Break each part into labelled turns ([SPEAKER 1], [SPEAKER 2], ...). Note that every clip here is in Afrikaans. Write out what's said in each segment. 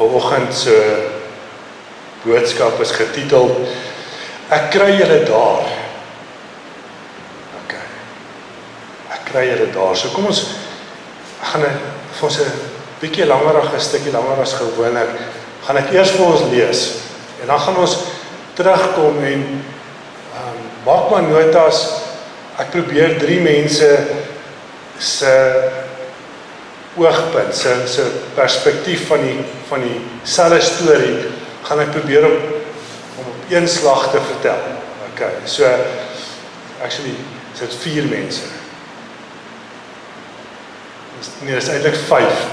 [SPEAKER 1] Vanoggend se boodskap is getiteld Ek kry julle daar. OK. Ek kry julle daar. So kom ons gaan vir ons 'n bietjie langerige stukkie langer as gewoonlik. Gaan ek eers vir ons lees en dan gaan ons terugkom en maak maar notas. Ek probeer 3 mense se oogpunt, se perspektief van die selfe storie gaan ek probeer om op een slag te vertel. Okay, so actually is dit 4 mense. Nee, dit is eintlik 5.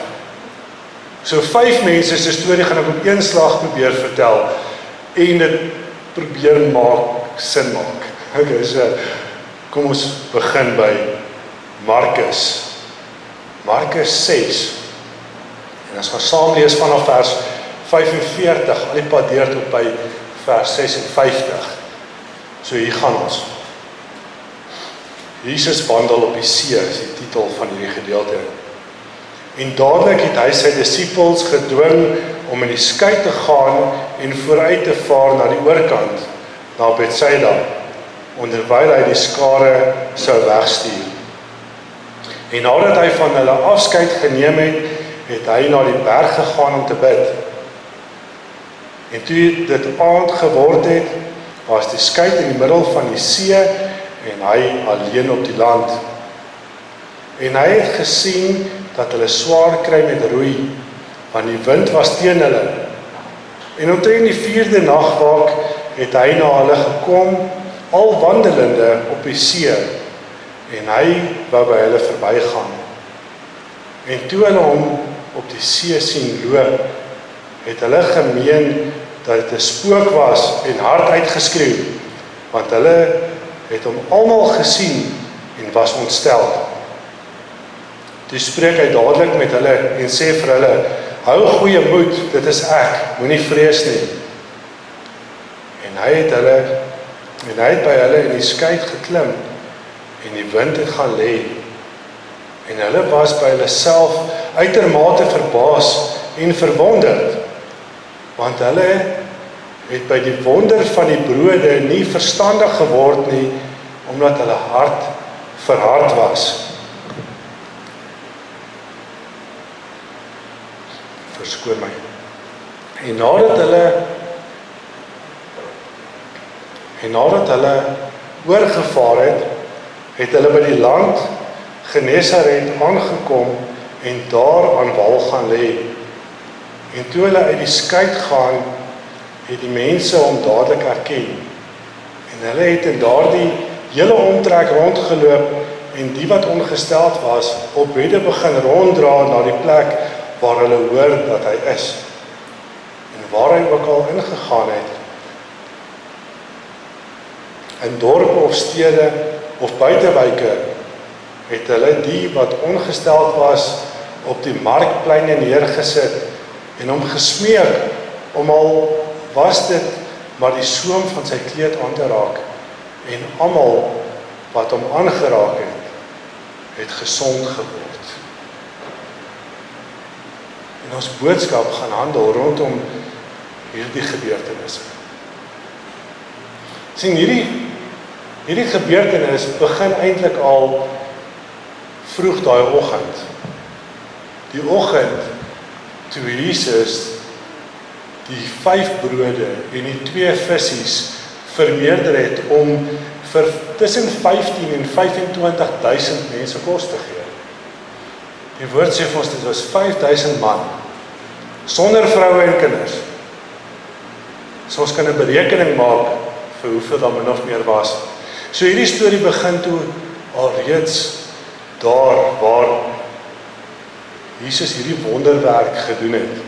[SPEAKER 1] So 5 mense se storie gaan ek op een slag probeer vertel en dit probeer sin maak. Okay, so kom ons begin by Markus 6. En as ons saam lees vanaf vers 45, al die pad deur tot by vers 56. So hier gaan ons. Jesus wandel op die see, is die titel van hierdie gedeelte. En dadelik het hy sy disippels gedwing om in die skei te gaan en vooruit te vaar na die oorkant, na Betsaida, onderwyl hy die skare sou wegstuur. En nadat hy van hulle afskeid geneem het hy na die berg gegaan om te bid. En toe dit aand geword het, was die skei in die middel van die see en hy alleen op die land. En hy het gesien dat hulle swaar kry met roei, want die wind was teen hulle. En omtrent die 4de nagwaak het hy na hulle gekom, al wandelende op die see, en hy wou by hulle verbygaan. En toe hulle hom op die see sien loop, het hulle gemeen dat dit 'n spook was en hard uitgeskreeu, want hulle het hom almal gesien en was ontstel. Toe spreek hy dadelik met hulle en sê vir hulle, hou goeie moed, dit is ek, moenie vrees nie. En hy het by hulle in die skei geklim en die wind het gaan lê. En hulle was by hulle self uitermate verbaas en verwonderd, want hulle het by die wonder van die brode nie verstandig geword nie, omdat hulle hart verhard was. Verskoon my. En nadat hulle oorgevaar het hulle by die land Genesaret aangekom en daar aan wal gaan lê. En toe hulle uit die skei gaan, het die mense hom dadelik herken. En hulle het in daardie hele omtrek rondgeloop en die wat ongesteld was, op bedde begin ronddra na die plek waar hulle hoor dat hy is. En waar hy ook al ingegaan het, in dorpe of stede of buitewyke, het hulle die wat ongesteld was op die markpleine neergesit en hom gesmeek om al was dit maar die soem van sy kleed aan te raak en almal wat hom aangeraak het gesond geword. En ons boodskap gaan handel rondom hierdie gebeurtenisse. Sien, hierdie gebeurtenis begin eintlik al vroeg daai oggend. Die oggend toe Jesus die 5 brode en die 2 visse vermeerder het om vir tussen 15 en 25.000 mense kos te gee. Die woord sê vir ons dit was 5.000 man sonder vroue en kinders. So ons kan 'n berekening maak vir hoeveel daar min of meer was. So hierdie storie begin toe alreeds daar waar Jesus hierdie wonderwerk gedoen het.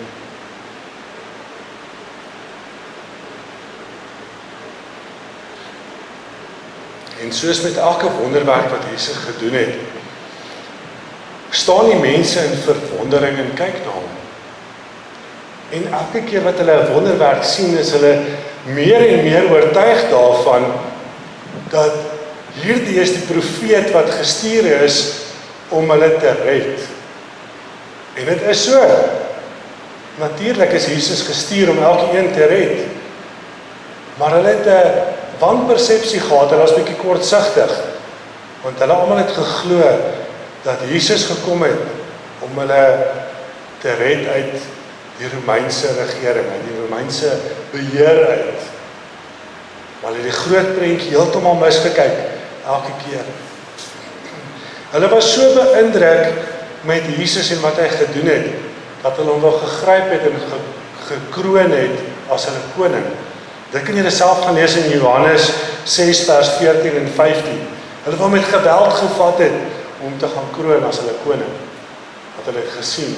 [SPEAKER 1] En soos met elke wonderwerk wat Jesus gedoen het, staan die mense in verwondering en kyk na hom. En elke keer wat hulle 'n wonderwerk sien, is hulle meer en meer oortuig daarvan dat hierdie is die profeet wat gestuur is om hulle te red. En dit is so. Natuurlik is Jesus gestuur om elke een te red. Maar hulle het 'n wanpersepsie gehad, hulle was bietjie kortsigtig. Want hulle almal het geglo dat Jesus gekom het om hulle te red uit die Romeinse regering, uit die Romeinse beheer uit. Maar hulle het die groot prentjie heeltemal misgekyk elke keer. Hulle was so beïndruk met Jesus en wat hy gedoen het, dat hulle hom wel gegryp het en gekroon het as hulle koning. Dit kan julle self gaan lees in Johannes 6 vers 14 en 15. Hulle wou met geweld gevat het om te gaan kroon as hulle koning. Wat hulle het gesien,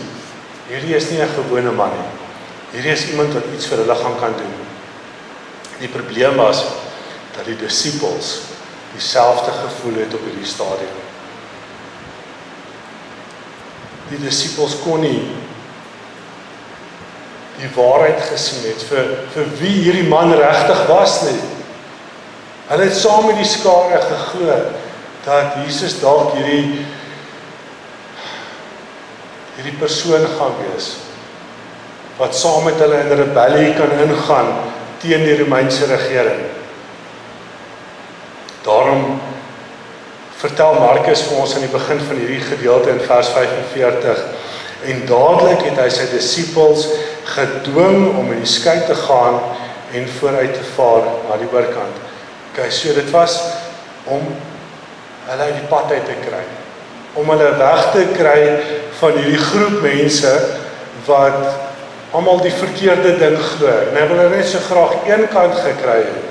[SPEAKER 1] hierdie is nie 'n gewone man nie. Hierdie is iemand wat iets vir hulle kan doen. Die probleem was dat die disippels dieselfde gevoel het op hierdie stadium. Die disippels kon nie die waarheid gesien het vir wie hierdie man regtig was nie. Hulle het saam met die skare geglo dat Jesus dalk hierdie persoon gaan wees wat saam met hulle in 'n rebellie kan ingaan teen die Romeinse regering. Daarom vertel Markus vir ons aan die begin van hierdie gedeelte in vers 45, en dadelik het hy sy disippels gedwing om in die skei te gaan en vooruit te vaar na die oorkant. Okay, so dit was om hulle uit die pad uit te kry, om hulle weg te kry van hierdie groep mense wat almal die verkeerde ding glo. En hy wil hulle net so graag een kant gekry het.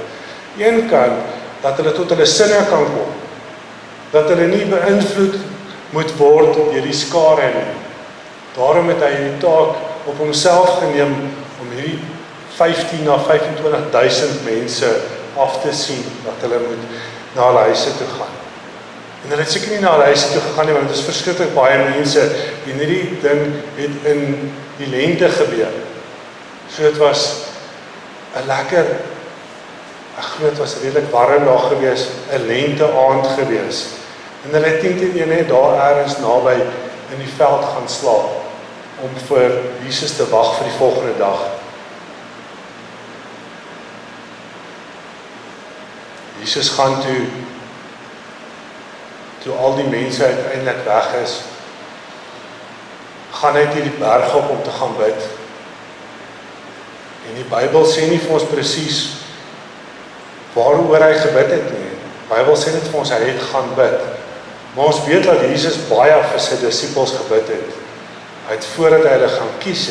[SPEAKER 1] Een kant dat hulle tot hulle sinne kan kom. Dat hulle nie beïnvloed moet word deur die skare nie. Daarom het hy die taak op homself geneem om hierdie 15 na 25.000 mense af te sien dat hulle moet na hulle huise toe gaan. En hulle het seker nie na hulle huise toe gegaan nie, want dit is verskriklik baie mense en hierdie ding het in die lente gebeur. So dit was 'n lekker, ek glo dit was redelik warm daar gewees, 'n lente aand gewees. En hulle het 10 net daar ergens naby in die veld gaan slaap om vir Jesus te wag vir die volgende dag. Jesus gaan toe al die mense uiteindelik weg is, gaan hy teen die berg op om te gaan bid. En die Bybel sê nie vir ons presies waaroor hy gebid het nie. Die Bybel sê net vir ons hy het gaan bid. Maar ons weet dat Jesus baie vir sy disippels gebid het. Hy het voordat hy hulle gaan kies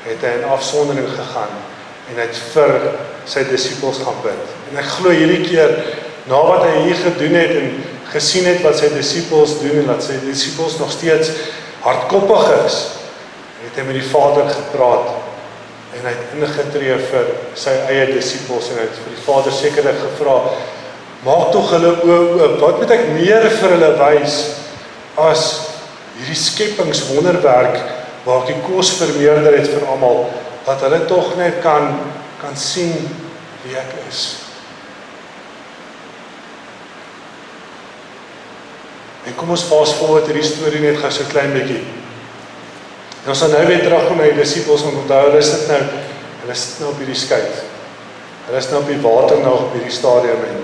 [SPEAKER 1] het hy in afsondering gegaan en hy het vir sy disippels gaan bid. En ek glo hierdie keer, na wat hy hier gedoen het en gesien het wat sy disippels doen en dat sy disippels nog steeds hardkoppig is, het hy met die Vader gepraat en hy het ingetree vir sy eie disippels en hy het vir die Vader sekerlik gevra, maak tog hulle oë oop, wat moet ek meer vir hulle wys as hierdie skepingswonderwerk waar ek die kos vermeerder het vir almal, dat hulle tog net kan sien wie ek is. En kom ons fast forward hierdie storie net gou so klein bietjie. En ons gaan nou weer terugkom na die disippels en onthou, hulle sit nou op hierdie skei. Hulle is nou op die water nou op hierdie stadium en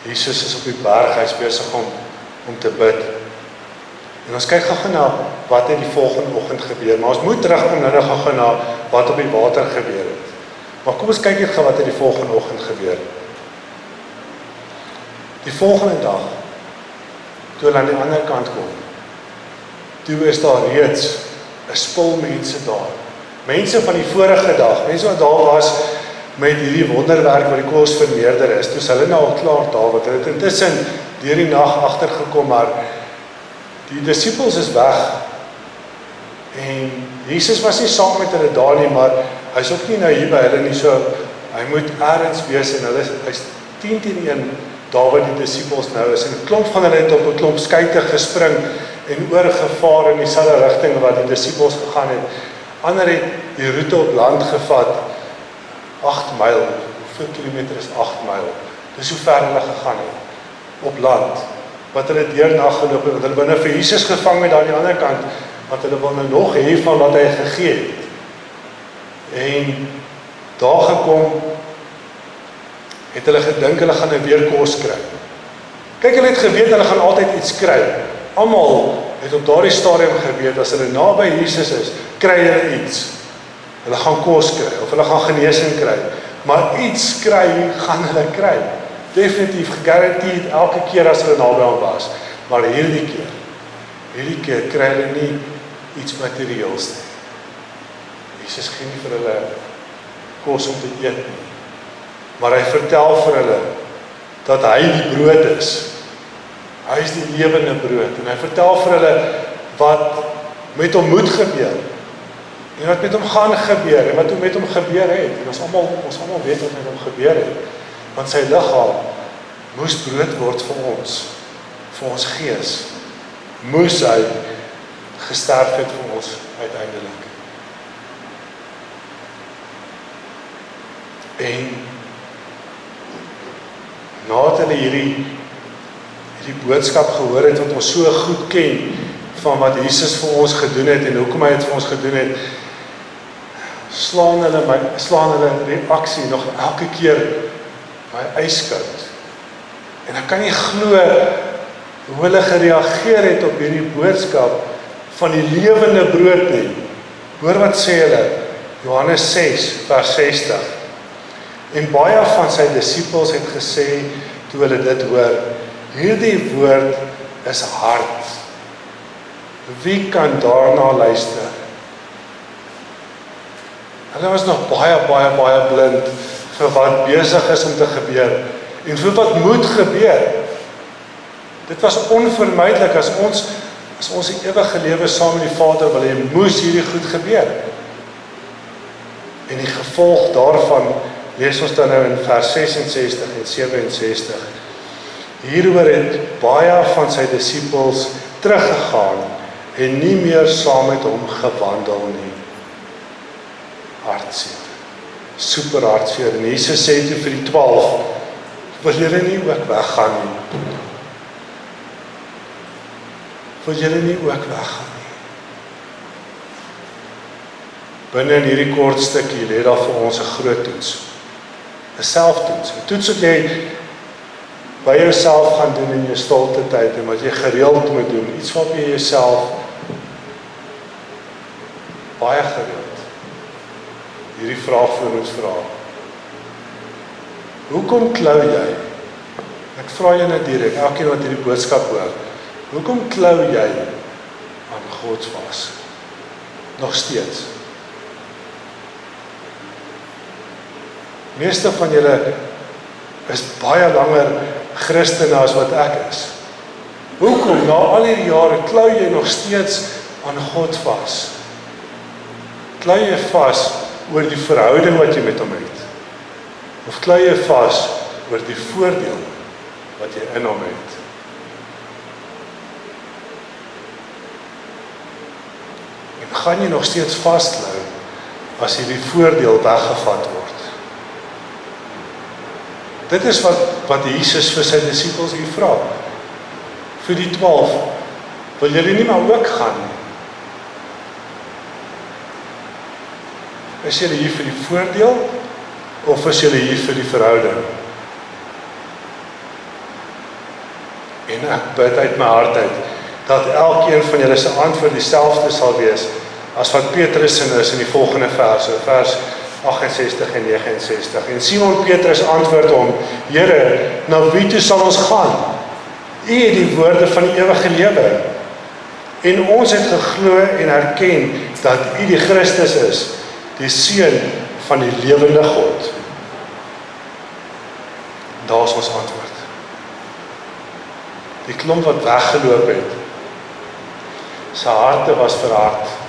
[SPEAKER 1] Jesus is op die berg, hy is besig om te bid. En ons kyk gou na wat het die volgende oggend gebeur, maar ons moet terugkom nou gou na wat op die water gebeur het. Maar kom ons kyk net gou wat het die volgende oggend gebeur. Die volgende dag, toe hulle aan die ander kant kom, toe is daar reeds 'n spul mense daar. Mense van die vorige dag, mense wat daar was met hierdie wonderwerk wat die kos vermeerder is, toe hulle nou al klaar daar, wat hulle het intussen deur die nag agtergekom, maar die disippels is weg. En Jesus was nie saam met hulle daar nie, maar hy's ook nie nou hier by hulle nie, so hy moet ergens wees en hy's 10-1 daar waar die disippels nou is. En 'n klomp van hulle het op 'n klomp skeite gespring en oorgevaar in dieselfde rigting wat die disippels gegaan het. Ander het die roete op land gevat, 8 myl. Hoeveel kilometer is 8 myl? Dis hoe ver hulle gegaan het op land. Wat hulle deurnag geloop het, hulle binne vir Jesus gevang het aan die ander kant, want hulle wil nou nog hê van wat hy gegee het. En daar gekom, het hulle gedink hulle gaan nou weer kos kry. Kyk, hulle het geweet hulle gaan altyd iets kry. Almal het op daardie stadium geweet, as hulle naby Jesus is, kry hulle iets. Hulle gaan kos kry, of hulle gaan genesing kry. Maar iets kry, gaan hulle kry. Definitief, gegarandeerd, elke keer as hulle naby hom was. Maar hierdie keer kry hulle nie iets materieels nie. Jesus gee nie vir hulle kos om te eet nie. Maar hy vertel vir hulle dat hy die brood is. Hy is die lewende brood. En hy vertel vir hulle wat met hom moet gebeur. En wat met hom gaan gebeur. En wat met hom gebeur het. En ons almal weet wat met hom gebeur het. Want sy liggaam moes brood word vir ons gees. Moes hy gesterf het vir ons uiteindelik. En nadat hulle hierdie boodskap gehoor het wat ons so goed ken van wat Jesus vir ons gedoen het en hoekom hy dit vir ons gedoen het, slaan hulle reaksie nog elke keer my yskoud. En ek kan nie glo hoe hulle gereageer het op hierdie boodskap van die lewende brood nie. Hoor wat sê hulle, Johannes 6 vers 60. En baie van sy disippels het gesê, toe hulle dit hoor, hierdie woord is hard. Wie kan daarna luister? Hulle was nog baie blind vir wat besig is om te gebeur en vir wat moet gebeur. Dit was onvermydelik as ons die ewige lewe saam met die Vader wil hê, moes hierdie goed gebeur. En die gevolg daarvan lees ons dan nou in vers 66 en 67. Hieroor het baie van sy disippels teruggegaan en nie meer saam met hom gewandel nie. Hartseer. Super hartseer. En Jesus sê toe vir die 12, wil julle nie ook weggaan nie? Wil julle nie ook weggaan nie? Binne in hierdie kort stukkie lê daar vir ons 'n groot toets. 'n Selftoets. 'n Toets wat jy by jouself gaan doen in jou stilte tyd en wat jy gereeld moet doen. Iets wat jy jouself baie gereeld hierdie vraag vir ons vra. Hoekom klou jy? Ek vra jou net direk, elkeen wat hierdie boodskap hoor. Hoekom klou jy aan Godsvas? Nog steeds. Meeste van julle is baie langer Christene as wat ek is. Hoekom na al hierdie jare klou jy nog steeds aan God vas? Klou jy vas oor die verhouding wat jy met hom het? Of klou jy vas oor die voordeel wat jy in hom het? En gaan jy nog steeds vasklou as hierdie voordeel weggevat word? Dit is wat Jesus vir sy disippels hier vra. Vir die 12, wil julle nie maar ook gaan nie? Is julle hier vir die voordeel, of is julle hier vir die verhouding? En ek bid uit my hart uit, dat elkeen van julle se antwoord dieselfde sal wees, as wat Petrus is in die volgende verse, vers 68 en 69. En Simon Petrus antwoord hom, Here, na wie toe sal ons gaan? U het die woorde van die ewige lewe. En ons het geglo en erken dat U die Christus is, die Seun van die lewende God. Daar is ons antwoord. Die klomp wat weggeloop het, sy harte was verhard.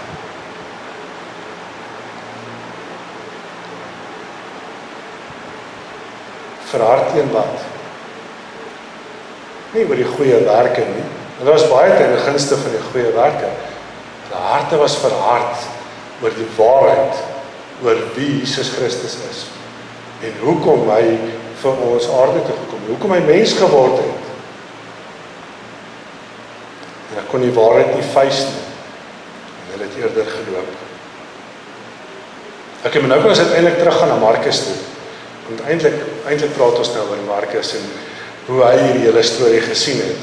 [SPEAKER 1] Verhard teen wat? Nie oor die goeie werke nie. En daar was baie ten gunste van die goeie werke. Die harte was verhard oor die waarheid, oor wie Jesus Christus is. En hoekom hy vir ons aarde toe gekom, hoekom hy mens geword het. En hy kon die waarheid nie vuis nie. En hulle het eerder geloop. Ek moet nou ons uiteindelik teruggaan na Markus toe. Want eintlik praat ons nou oor Markus en hoe hy hierdie hele storie gesien het.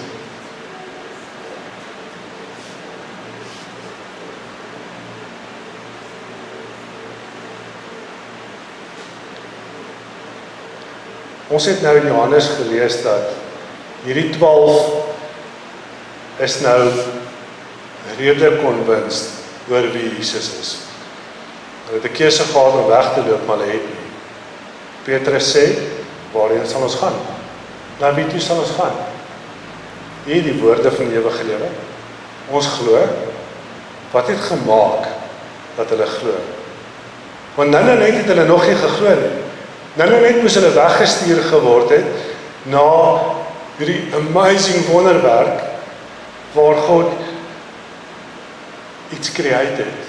[SPEAKER 1] Ons het nou in Johannes gelees dat hierdie 12 is nou redelik convinced oor wie Jesus is. Hulle het 'n keuse gehad om weg te loop, maar hulle het nie. Petrus sê, waarheen sal ons gaan? Na wie toe sal ons gaan? Hier die woorde van die ewige lewe. Ons glo. Wat het gemaak dat hulle glo? Want nou net het hulle nog nie geglo nie. Nou net moes hulle weggestuur geword het na hierdie amazing wonderwerk waar God iets create het.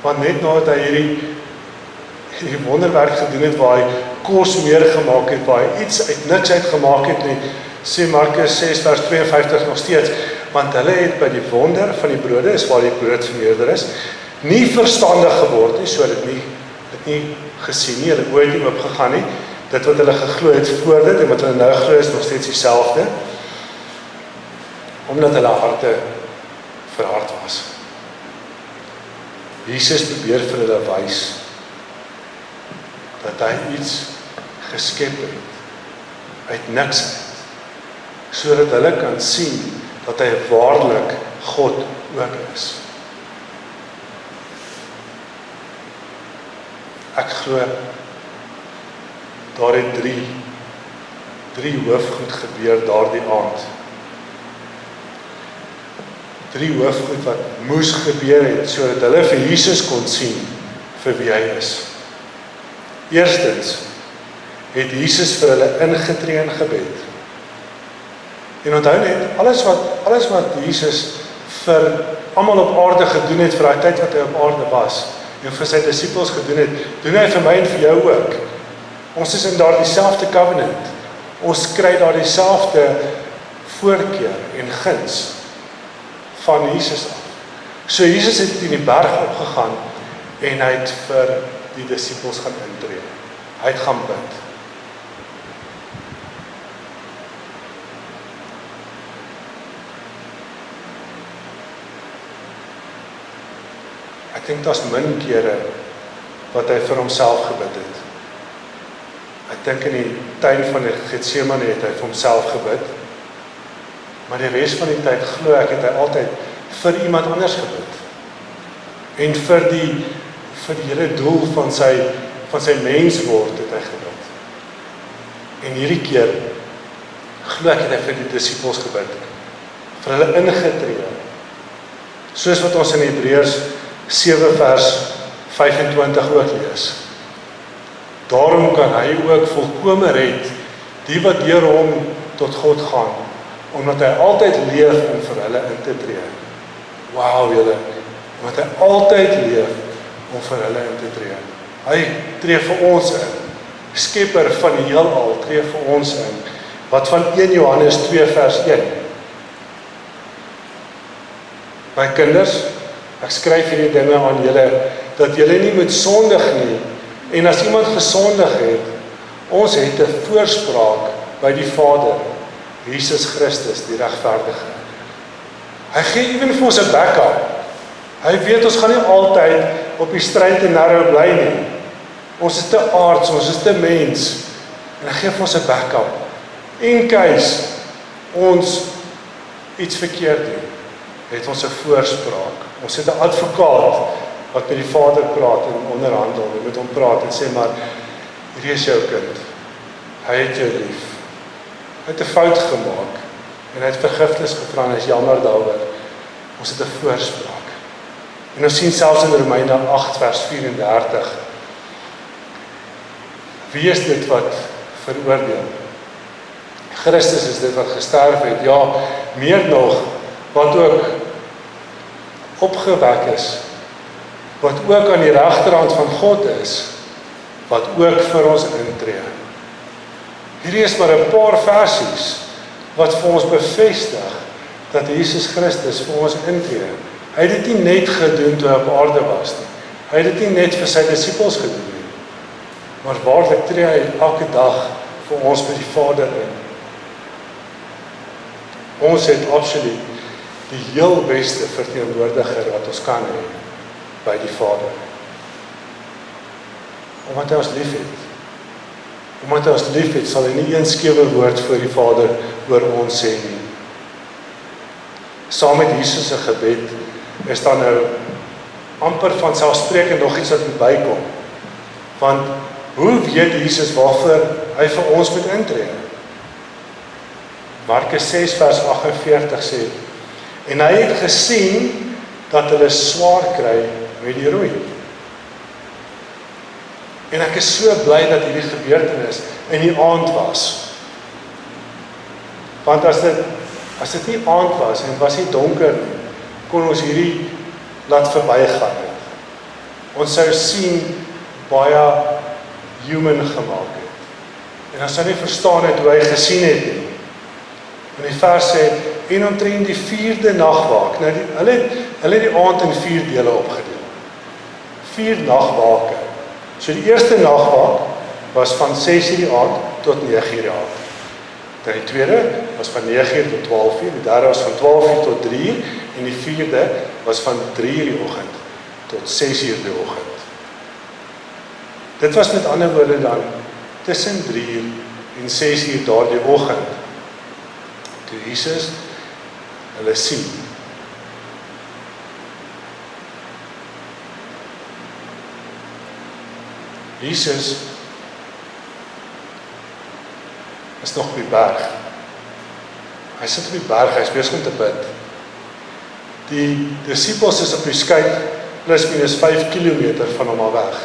[SPEAKER 1] Want net nadat hy hierdie wonderwerk gedoen het, waar hy kos meer gemaak het, waar hy iets uit niks uit gemaak het nie, sê Markus 6 vers 52 nog steeds, want hulle het by die wonder van die brode, is waar die brood vermeerder is, nie verstandig geword nie, so dit nie gesien nie, hulle oë het nie oopgegaan nie, dit wat hulle geglo het voor dit, en wat hulle nou glo is nog steeds dieselfde, omdat hulle harte verhard was. Jesus probeer vir hulle wys dat hy iets geskep het uit niks uit, sodat hulle kan sien dat hy waarlik God ook is. Ek glo daar het drie hoofgoed gebeur daardie aand. 3 hoofgoed wat moes gebeur het, sodat hulle vir Jesus kon sien vir wie hy is. Eerstens het Jesus vir hulle ingetree in gebed. En onthou net, alles wat Jesus vir almal op aarde gedoen het, vir die tyd wat hy op aarde was, en vir sy disippels gedoen het, doen hy vir my en vir jou ook. Ons is in daardie selfde covenant. Ons kry daardie selfde voorkeur en guns van Jesus af. So Jesus het in die berg opgegaan en hy het vir die disippels gaan intree. Hy het gaan bid. Ek dink daar's min kere wat hy vir homself gebid het. Ek dink in die tuin van die Getsemane het hy vir homself gebid. Maar die res van die tyd glo ek het hy altyd vir iemand anders gebid. En vir die hele doel van sy mensword het hy gebid. En hierdie keer glo ek het hy vir die disippels gebid. Vir hulle ingetree. Soos wat ons in Hebreërs 7 vers 25 ook lees. Daarom kan hy ook volkome red die wat deur hom tot God gaan, omdat hy altyd leef om vir hulle in te tree. Wow, julle, omdat hy altyd leef om vir hulle in te tree. Hy tree vir ons in. Skepper van die heelal tree vir ons in. Wat van 1 Johannes 2 vers 1. My kinders, ek skryf hierdie dinge aan julle, dat julle nie moet sondig nie. En as iemand gesondig het, ons het 'n voorspraak by die Vader, Jesus Christus, die regverdige. Hy gee ewen vir ons 'n backup. Hy weet ons gaan nie altyd op die stryd en narrow bly nie. Ons is te aards, ons is te mens. En hy gee vir ons 'n backup. In case ons iets verkeerd doen, het ons 'n voorspraak. Ons het 'n advokaat wat met die Vader praat en onderhandel, en met hom praat en sê, maar hierdie is jou kind. Hy het jou lief. Hy het 'n fout gemaak en hy het vergifnis gevra en hy is jammer daaroor. Ons het 'n voorspraak. En ons sien selfs in Romeine 8 vers 34. Wie is dit wat veroordeel? Christus is dit wat gesterf het. Ja, meer nog, wat ook opgewek is, wat ook aan die regterhand van God is, wat ook vir ons intree. Hierdie is maar 'n paar versies wat vir ons bevestig dat Jesus Christus vir ons intree. Hy het dit nie net gedoen toe hy op aarde was nie. Hy het dit nie net vir sy disippels gedoen nie. Maar waarlik tree hy elke dag vir ons by die Vader in. Ons het absoluut die heel beste verteenwoordiger wat ons kan hê by die Vader. Omdat hy ons lief het. Omdat hy ons lief het, sal hy nie een skewe woord voor die Vader oor ons sê nie. Saam met Jesus se gebed is daar nou amper van selfspreekend nog iets wat moet bykom. Want hoe weet Jesus waarvoor hy vir ons moet intree? Markus 6 vers 48 sê, en hy het gesien dat hulle swaar kry met die roei. En ek is so bly dat hierdie gebeurtenis in die aand was. Want as dit nie aand was en was nie donker nie, kon ons hierdie laat verbygaan het. Ons sou sien baie human gemaak het. En ons sou nie verstaan het hoe hy gesien het nie. En die vers sê, en omtrent die 4de nagwaak. Nou hulle het die aand in 4 dele opgedeel. 4 nagwake. So die eerste nagwaak was van 6:00 die aand tot 9:00 die aand. Dan die tweede was van 9:00 tot 12:00, die derde was van 12:00 tot 3:00 en die vierde was van 3:00 die oggend tot 6:00 die oggend. Dit was met ander woorde dan tussen 3:00 en 6:00 daardie oggend. Toe Jesus hulle sien. Jesus is nog op die berg. Hy sit op die berg, hy is besig om te bid. Die disippels is op die skei plus minus 5 kilometer van hom af weg.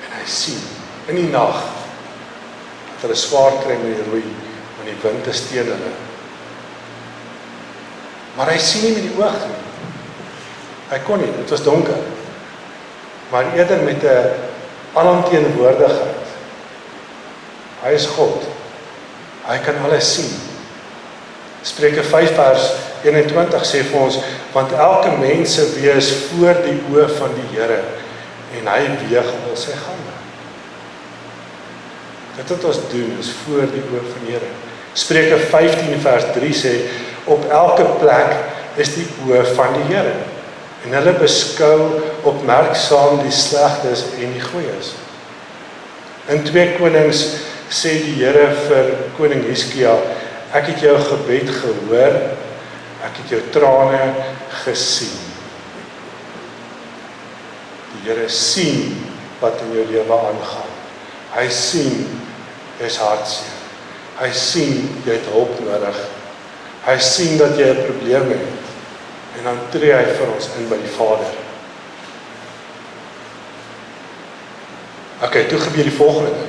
[SPEAKER 1] En hy sien in die nag dat hulle swaar kry met die roei, want die wind is teen hulle. Maar hy sien nie met die oog nie. Hy kon nie, dit was donker. Maar eerder met 'n alomteenwoordigheid. Hy is God. Hy kan alles sien. Spreuke 5 vers 21 sê vir ons, want elke mens se weë is voor die oë van die Here en hy weeg al sy gange. Dit wat ons doen is voor die oë van die Here. Spreuke 15 vers 3 sê, op elke plek is die oë van die Here en hulle beskou opmerksaam die slegtes en die goeies. In 2 Konings sê die Here vir koning Hiskia, ek het jou gebed gehoor, ek het jou trane gesien. Die Here sien wat in jou lewe aangaan. Hy sien jy's hartseer. Hy sien jy het hulp nodig. Hy sien dat jy 'n probleem het. En dan tree hy vir ons in by die Vader. Okay, toe gebeur die volgende ding.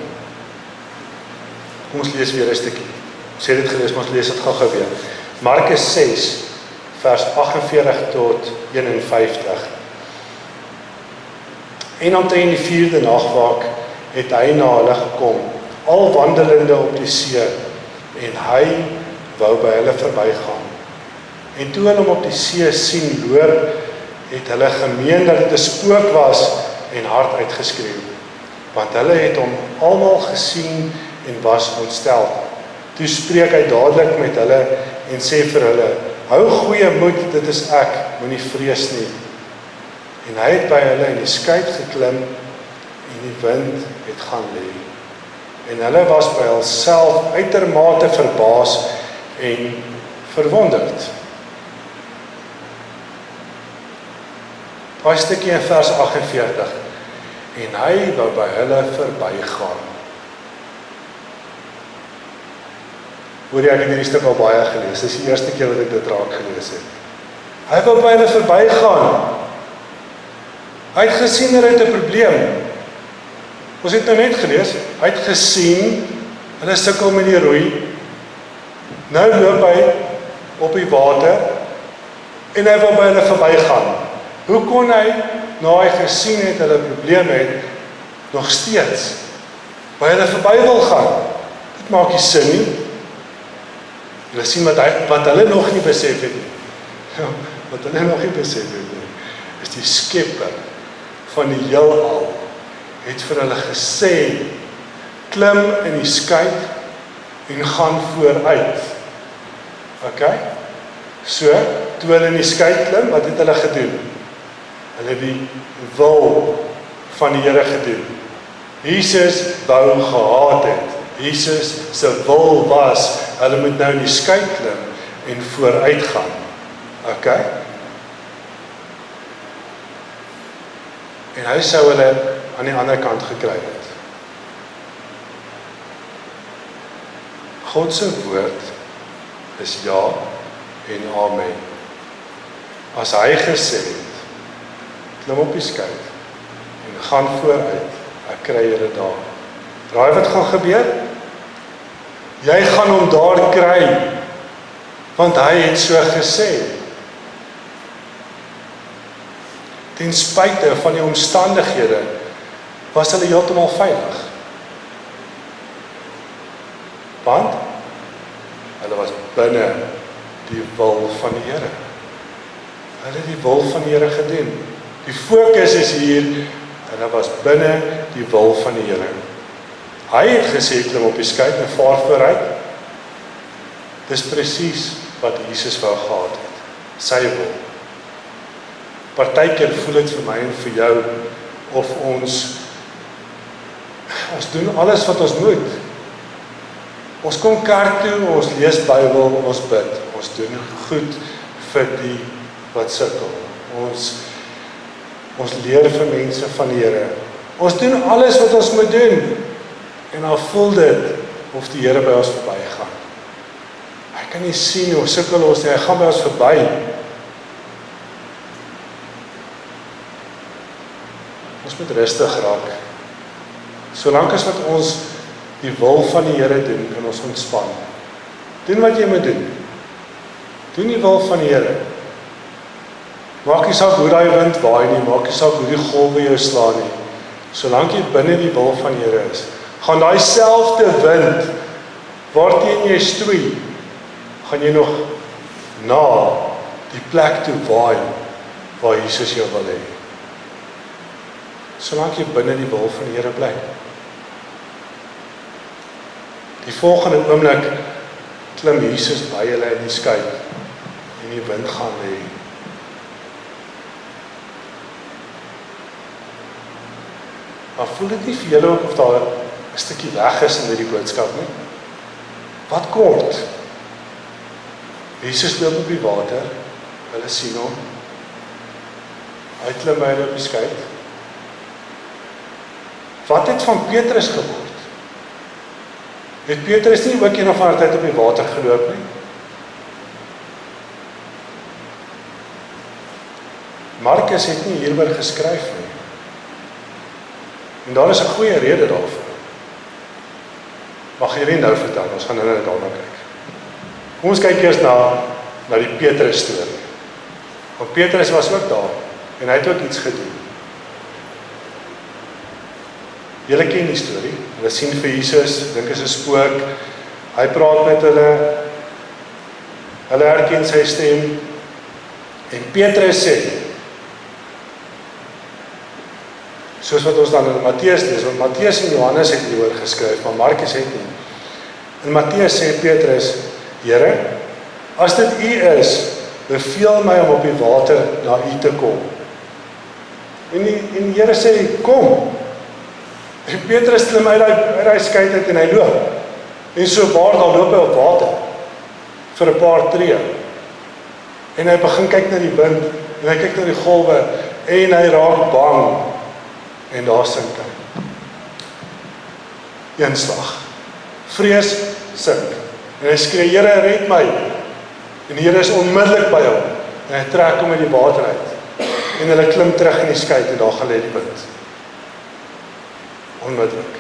[SPEAKER 1] Kom ons lees weer 'n stukkie. Ons het dit gelees, maar ons lees dit gou-gou weer. Markus 6 vers 48 tot 51. En omtrent die 4de nagwaak het hy na hulle gekom, al wandelende op die see, en hy wou by hulle verbygaan. En toe hulle hom op die see sien loop, het hulle gemeen dat dit 'n spook was en hard uitgeskreeu. Want hulle het hom almal gesien en was ontstel. Toe spreek hy dadelik met hulle en sê vir hulle, hou goeie moed, dit is ek, moenie vrees nie. En hy het by hulle in die skei geklim en die wind het gaan lê. En hulle was by hulself uitermate verbaas en verwonderd. Daai stukkie in vers 48. En hy wou by hulle verbygaan. Hoor jy, ek het hierdie stuk al baie gelees. Dis die eerste keer wat ek dit raak gelees het. Hy wou by hulle verbygaan. Hy het gesien hulle het 'n probleem. Ons het nou net gelees, hy het gesien hulle sukkel met die roei. Nou loop hy op die water en hy wil by hulle verbygaan. Hoe kon hy, na hy gesien het hulle probleme het, nog steeds by hulle verby wil gaan? Dit maak nie sin nie. Hulle sien wat hulle nog nie besef het nie. wat hulle nog nie besef het nie, is die skepper van die heelal, het vir hulle gesê, klim in die skei en gaan vooruit. Ok? So, toe hulle in die skei klim, wat het hulle gedoen? Hulle het die wil van die Here gedoen. Jesus wou gehaat het. Jesus se wil was, hulle moet nou in die skei klim en vooruit gaan. Ok? En hy sou hulle aan die ander kant gekry het. God se woord is ja en amen. As hy gesê het, klim op die skei en gaan vooruit, ek kry julle daar. Raai wat gaan gebeur? Jy gaan hom daar kry, want hy het so gesê. Ten spyte van die omstandighede, was hulle heeltemal veilig. Want, hulle was binne die wil van die Here. Hulle het die wil van die Here gedoen. Die fokus is hier, hulle was binne die wil van die Here. Hy het gesê, klim op die skei en vaar vooruit. Dis presies wat Jesus wou gehad het. Sy wil. Partykeer voel dit vir my en vir jou, of ons doen alles wat ons moet. Ons kom kerk toe, ons lees Bybel, ons bid. Ons doen goed vir die wat sukkel. Ons leer vir mense van die Here. Ons doen alles wat ons moet doen. En dan voel dit of die Here by ons verbygaan. Hy kan nie sien hoe sukkel ons nie, hy gaan by ons verby. Ons moet rustig raak. Solank as wat ons die wil van die Here doen, kan ons ontspan. Doen wat jy moet doen. Doen die wil van die Here. Maak nie saak hoe die wind waai nie, maak nie saak hoe die golwe jou slaan nie. Solank jy binne die wil van die Here is, gaan daai selfde wind waarteen jy stoei, gaan jy nog na die plek toe waai waar Jesus jou wil hê. Solank jy binne die wil van die Here bly. Die volgende oomblik klim Jesus by hulle in die skei en die wind gaan lê. Maar voel dit nie vir julle of daar 'n stukkie weg is in hierdie boodskap nie? Wat kort? Jesus loop op die water, hulle sien hom. Hy klim by hulle op die skei. Wat het van Petrus geword? Het Petrus nie ook een of ander tyd op die water geloop nie? Markus het nie hieroor geskryf nie. En daar is 'n goeie rede daarvoor. Mag hierdie nou vertel, ons gaan nou daarna kyk. Kom ons kyk eers na die Petrus storie. Want Petrus was ook daar, en hy het ook iets gedoen. Julle ken die storie, hulle sien vir Jesus, dink is 'n spook, hy praat met hulle herken sy stem, en Petrus sê, soos wat ons dan in Matteus lees, want Matteus en Johannes het hieroor geskryf, maar Markus het nie. In Matteus sê Petrus, Here, as dit U is, beveel my om op die water na U te kom. En die Here sê, kom. En Petrus klim uit die skei uit en hy loop. En so waar dan loop hy op water, vir 'n paar tree. En hy begin kyk na die wind, en hy kyk na die golwe, en hy raak bang. En daar sink hy. Een slag. Vrees sink. En hy skree, Here, red my. En die Here is onmiddellik by hom. En hy trek hom uit die water uit. En hulle klim terug in die skei en daar gaan lê die wind. Onmiddellik.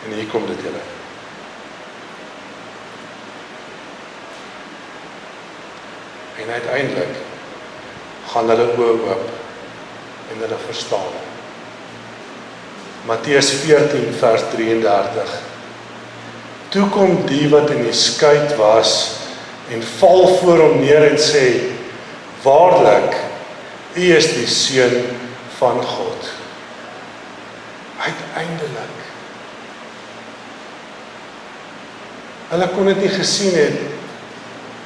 [SPEAKER 1] En hier kom dit julle. En uiteindelik gaan hulle oop en hulle verstaan. Matteus 14 vers 33. Toe kom die wat in die skei was en val voor hom neer en sê, waarlik, U is die Seun van God. Uiteindelik. Hulle kon dit nie gesien het,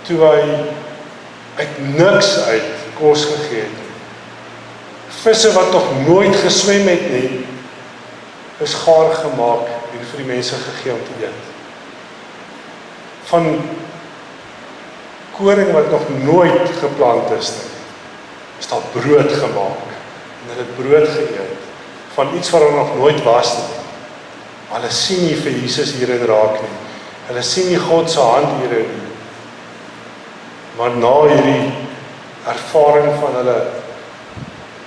[SPEAKER 1] toe hy uit niks uit kos gegee het. Visse wat nog nooit geswem het nie, is gaar gemaak en vir die mense gegee om te eet. Van koring wat nog nooit geplant is nie, is daar brood gemaak en hulle het brood geëet van iets wat er nog nooit was nie. Hulle sien nie vir Jesus hierin raak nie. Hulle sien nie God se hand hierin nie. Maar na hierdie ervaring van hulle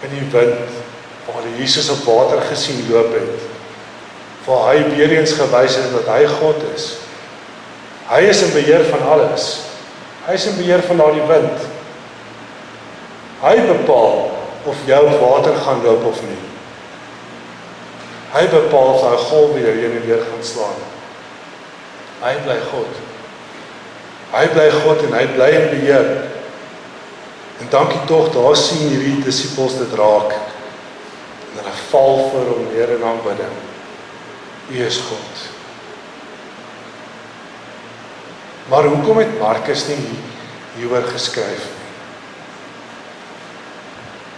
[SPEAKER 1] in die wind, waar hulle Jesus op water gesien loop het, waar hy weer eens gewys het dat hy God is. Hy is in beheer van alles. Hy is in beheer van daardie wind. Hy bepaal of jy op water gaan loop of nie. Hy bepaal of hy golf weer heen en weer gaan slaan. Hy bly God. Hy bly God en hy bly in beheer. En dankie tog, daar sien hierdie disippels dit raak. En hulle val voor hom neer in aanbidding. U is God. Maar hoekom het Markus nie hieroor geskryf nie?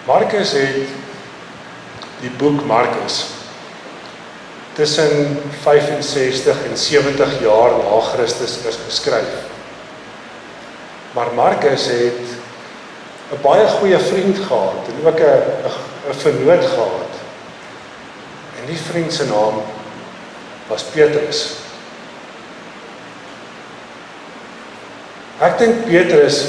[SPEAKER 1] Markus het die boek Markus tussen 65 en 70 jaar na Christus is geskryf. Maar Markus het 'n baie goeie vriend gehad en ook 'n vernoot gehad. En die vriend se naam was Petrus. Ek dink Petrus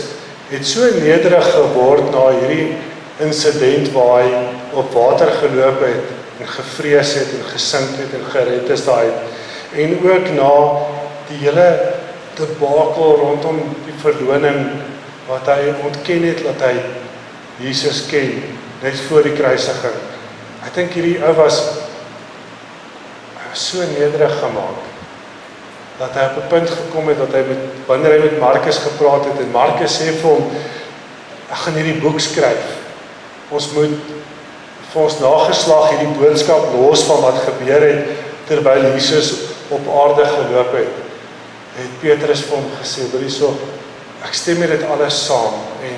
[SPEAKER 1] het so nederig geword na hierdie insident waar hy op water geloop het en gevrees het en gesink het en gered is daaruit. En ook na die hele debakel rondom die verloning wat hy ontken het dat hy Jesus ken net voor die kruisiging. Ek dink hierdie ou was so nederig gemaak dat hy op 'n punt gekom het dat hy wanneer hy met Markus gepraat het en Markus sê vir hom, ek gaan hierdie boek skryf. Ons moet vir ons nageslag hierdie boodskap los van wat gebeur het terwyl Jesus op aarde geloop het. Het Petrus vir hom gesê, wil hierso, ek stem met dit alles saam en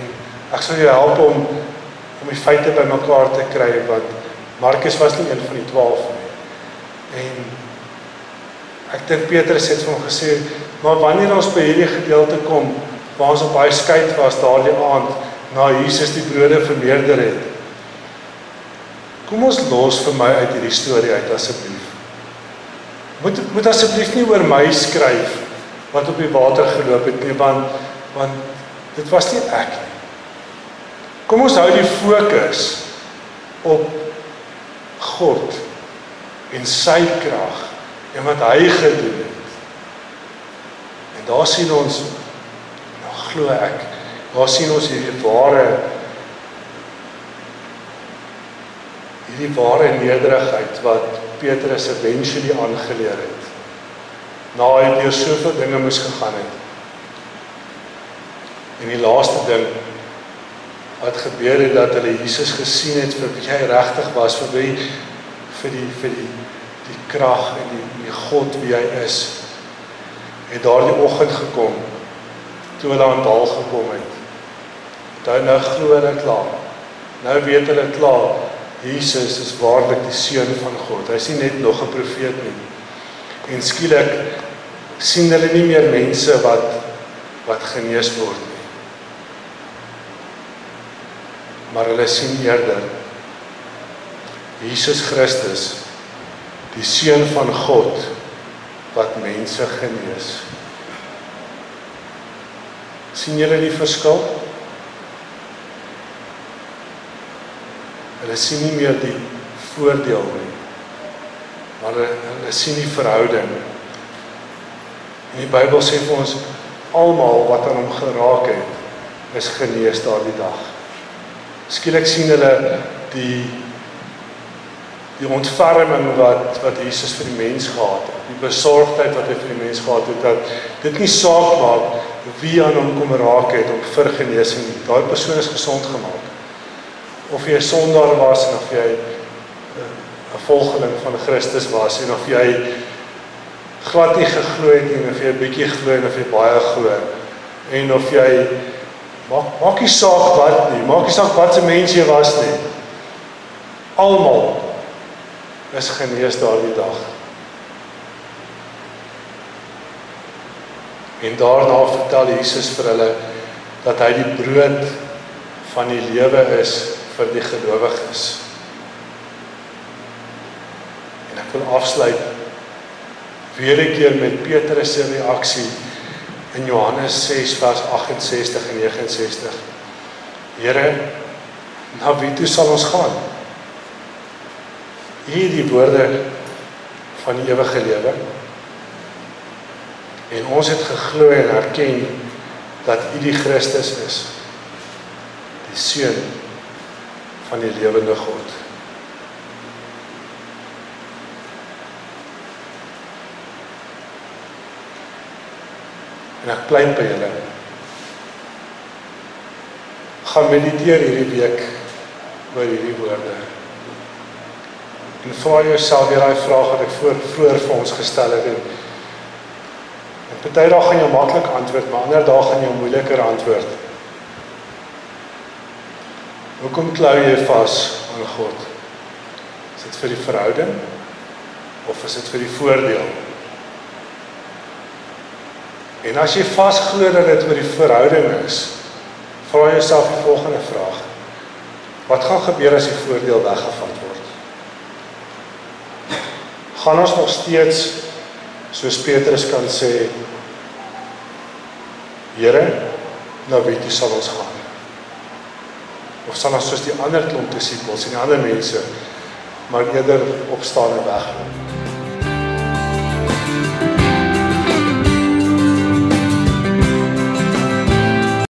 [SPEAKER 1] ek sal jou help om die feite bymekaar te kry, want Markus was nie een van die 12 nie. En ek dink Petrus het vir hom gesê, maar wanneer ons by hierdie gedeelte kom, waar ons op hy skei was daardie aand, na Jesus die brode vermeerder het, kom ons los vir my uit hierdie storie uit asseblief. Moet asseblief nie oor my skryf wat op die water geloop het nie, want dit was nie ek nie. Kom ons hou die fokus op God en sy krag en wat hy gedoen het. En daar sien ons, nou glo ek, daar sien ons hierdie ware nederigheid wat Petrus eventually aangeleer het. Na hy deur soveel dinge moes gegaan het. En die laaste ding wat gebeur het, dat hulle Jesus gesien het vir wie hy regtig was, vir die krag en die God wie hy is. Het daardie oggend gekom, toe hulle aan Daal gekom het. Nou glo hulle klaar. Nou weet hulle klaar, Jesus is waarlik die Seun van God. Hy is nie net nog 'n profeet nie. En skielik sien hulle nie meer mense wat genees word nie. Maar hulle sien eerder Jesus Christus, die Seun van God, wat mense genees. Sien julle die verskil? Hulle sien nie meer die voordeel nie, maar hulle sien die verhouding. En die Bybel sê vir ons, almal wat aan hom geraak het, is genees daardie dag. Skielik sien hulle die ontferming wat Jesus vir die mens gehad het, die besorgdheid wat hy vir die mens gehad het, dat dit nie saak maak wie aan hom kom raak het op vir genesing, daai persoon is gesond gemaak. Of jy sondaar was en of jy 'n volgeling van Christus was en of jy glad nie geglo het nie, of jy 'n bietjie glo en of jy baie glo en of jy maak nie saak wat nie, maak nie saak wat se mens jy was nie. Almal is genees daardie dag. En daarna vertel Jesus vir hulle dat hy die brood van die lewe is vir die gelowiges. En ek wil afsluit weer 'n keer met Petrus se reaksie in Johannes 6 vers 68 en 69. Here, na wie toe sal ons gaan? Hier die woorde van die ewige lewe. En ons het geglo en erken dat U die Christus is, die Seun van die lewende God. En ek pleit by julle. Gaan mediteer hierdie week oor hierdie woorde. En vra jouself weer daai vraag wat ek vroeër vir ons gestel het. En party dae gaan jy maklik antwoord, maar ander dae gaan jy moeiliker antwoord. Hoekom klou jy vas aan God? Is dit vir die verhouding of is dit vir die voordeel? En as jy vasglo dat dit oor die verhouding is, vra jouself die volgende vraag. Wat gaan gebeur as die voordeel weggevat word? Gaan ons nog steeds, soos Petrus kan sê, Here, na wie toe sal ons gaan? Of sal ons soos die ander klomp disippels en die ander mense, maar eerder opstaan en wegloop?